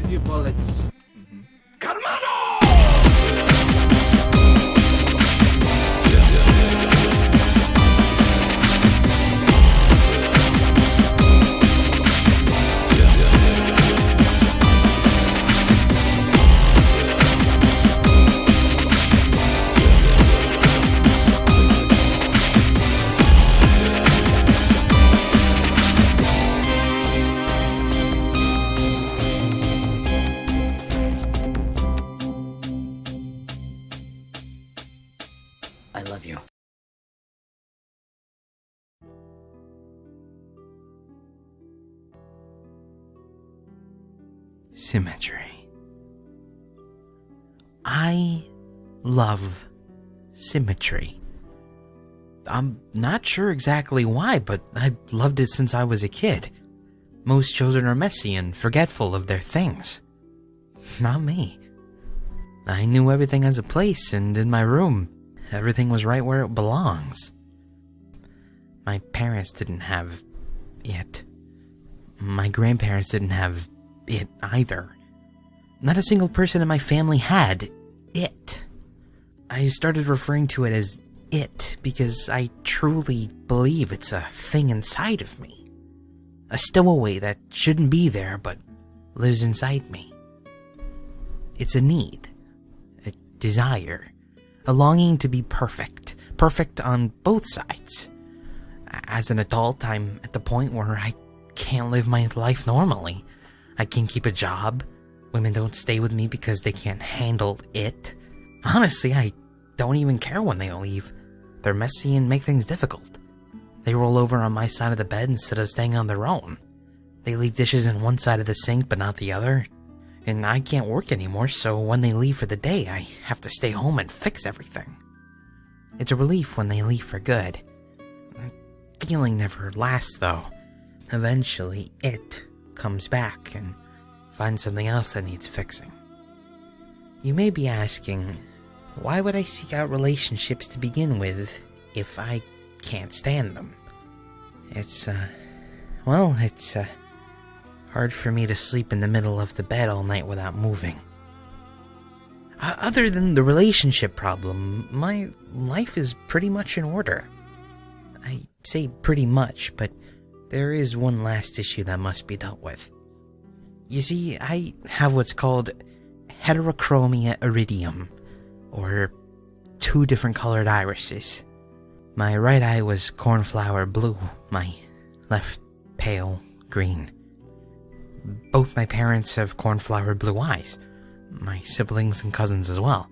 use your bullets. I love you. Symmetry. I love symmetry. I'm not sure exactly why, but I've loved it since I was a kid. Most children are messy and forgetful of their things. Not me. I knew everything has a place, and in my room, everything was right where it belongs. My parents didn't have it. My grandparents didn't have it either. Not a single person in my family had it. I started referring to it as it because I truly believe it's a thing inside of me. A stowaway that shouldn't be there but lives inside me. It's a need, a desire, a longing to be perfect. Perfect on both sides. As an adult, I'm at the point where I can't live my life normally. I can't keep a job. Women don't stay with me because they can't handle it. Honestly, I don't even care when they leave. They're messy and make things difficult. They roll over on my side of the bed instead of staying on their own. They leave dishes in one side of the sink but not the other. And I can't work anymore, so when they leave for the day, I have to stay home and fix everything. It's a relief when they leave for good. The feeling never lasts, though. Eventually, it comes back and finds something else that needs fixing. You may be asking, why would I seek out relationships to begin with if I can't stand them? It's hard for me to sleep in the middle of the bed all night without moving. Other than the relationship problem, my life is pretty much in order. I say pretty much, but there is one last issue that must be dealt with. You see, I have what's called heterochromia iridium, or 2 different colored irises. My right eye was cornflower blue, my left pale green. Both my parents have cornflower blue eyes, my siblings and cousins as well.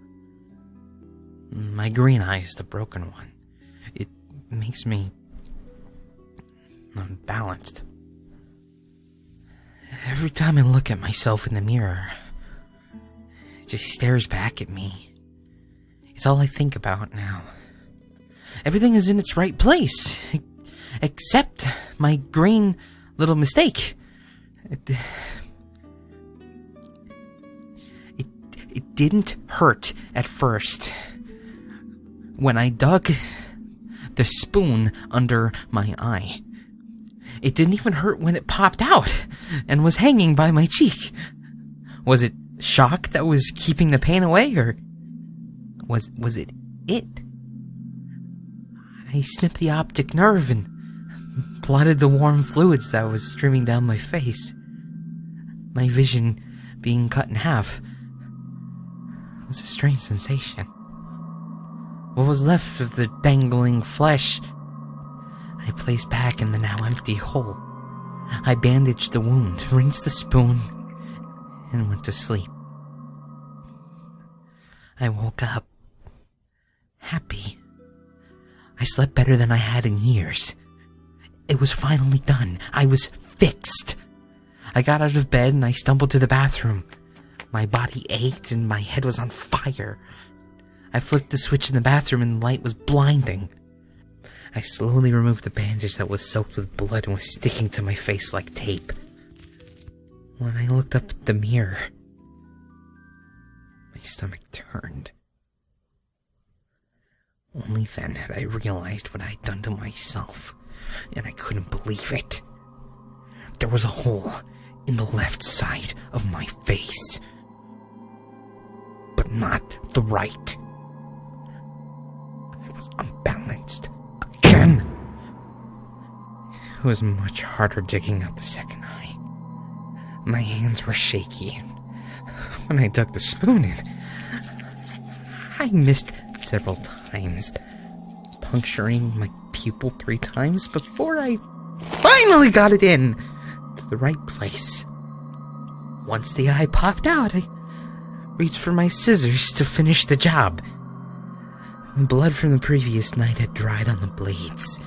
My green eye is the broken one. It makes me unbalanced. Every time I look at myself in the mirror, it just stares back at me. It's all I think about now. Everything is in its right place, except my green little mistake. It didn't hurt at first. When I dug the spoon under my eye. It didn't even hurt when it popped out and was hanging by my cheek. Was it shock that was keeping the pain away, or was it? I snipped the optic nerve and blotted the warm fluids that was streaming down my face. My vision being cut in half was a strange sensation. What was left of the dangling flesh, I placed back in the now empty hole. I bandaged the wound, rinsed the spoon, and went to sleep. I woke up happy. I slept better than I had in years. It was finally done. I was fixed. I got out of bed and I stumbled to the bathroom. My body ached and my head was on fire. I flicked the switch in the bathroom and the light was blinding. I slowly removed the bandage that was soaked with blood and was sticking to my face like tape. When I looked up at the mirror, my stomach turned. Only then had I realized what I'd done to myself, and I couldn't believe it. There was a hole in the left side of my face, but not the right. I was unbalanced again. It was much harder digging out the second eye. My hands were shaky, and when I dug the spoon in, I missed several times, puncturing my pupil 3 times before I finally got it in to the right place. Once the eye popped out, I reached for my scissors to finish the job. The blood from the previous night had dried on the blades,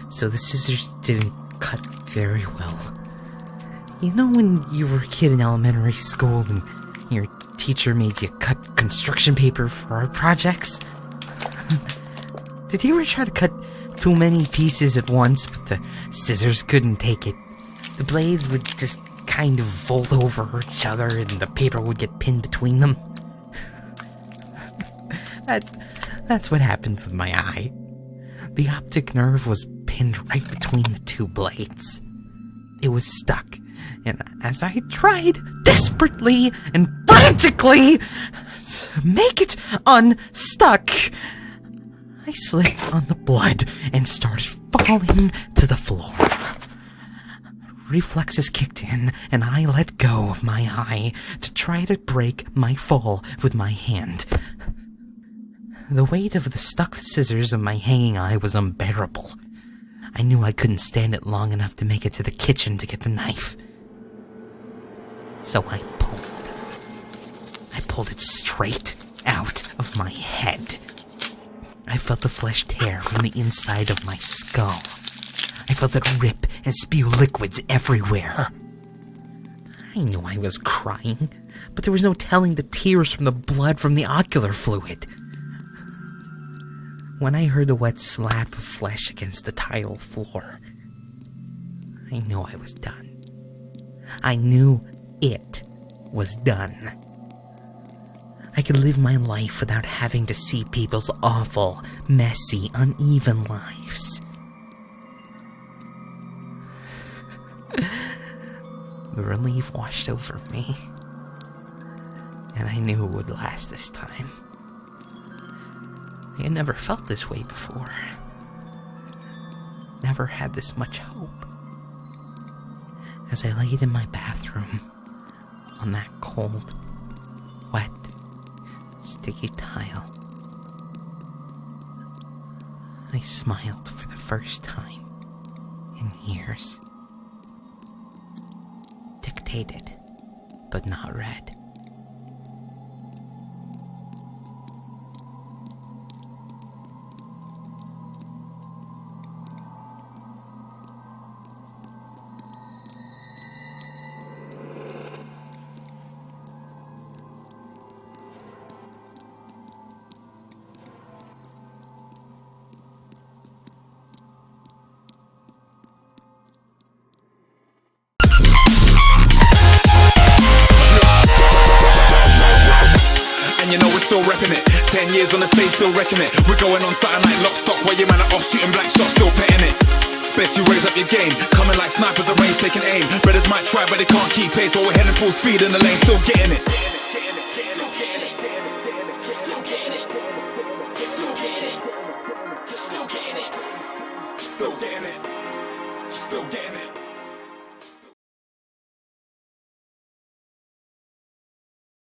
so the scissors didn't cut very well. You know when you were a kid in elementary school and your teacher made you cut construction paper for our projects? Did you ever try to cut too many pieces at once, but the scissors couldn't take it? The blades would just kind of fold over each other and the paper would get pinned between them. That's what happened with my eye. The optic nerve was pinned right between the 2 blades. It was stuck, and as I tried desperately and frantically to make it unstuck, I slipped on the blood and started falling to the floor. Reflexes kicked in, and I let go of my eye to try to break my fall with my hand. The weight of the stuck scissors of my hanging eye was unbearable. I knew I couldn't stand it long enough to make it to the kitchen to get the knife. So I pulled. I pulled it straight out of my head. I felt the flesh tear from the inside of my skull. I felt it rip and spew liquids everywhere. I knew I was crying, but there was no telling the tears from the blood from the ocular fluid. When I heard the wet slap of flesh against the tile floor, I knew I was done. I knew it was done. I could live my life without having to see people's awful, messy, uneven lives. The relief washed over me, and I knew it would last this time. I had never felt this way before. Never had this much hope. As I laid in my bathroom, on that cold, wet, sticky tile, I smiled for the first time in years. Dictated, but not read. You know we're still repping it. 10 years on the stage, still wrecking it. We're going on something like lock stock, while your man are off shooting black shots, still petting it. Best you raise up your game, coming like snipers at range, taking aim. Brothers might try, but they can't keep pace, while we're heading full speed in the lane, still getting it. Still getting it. Still getting it. Still getting it. Still getting it. Still getting it. Still getting it.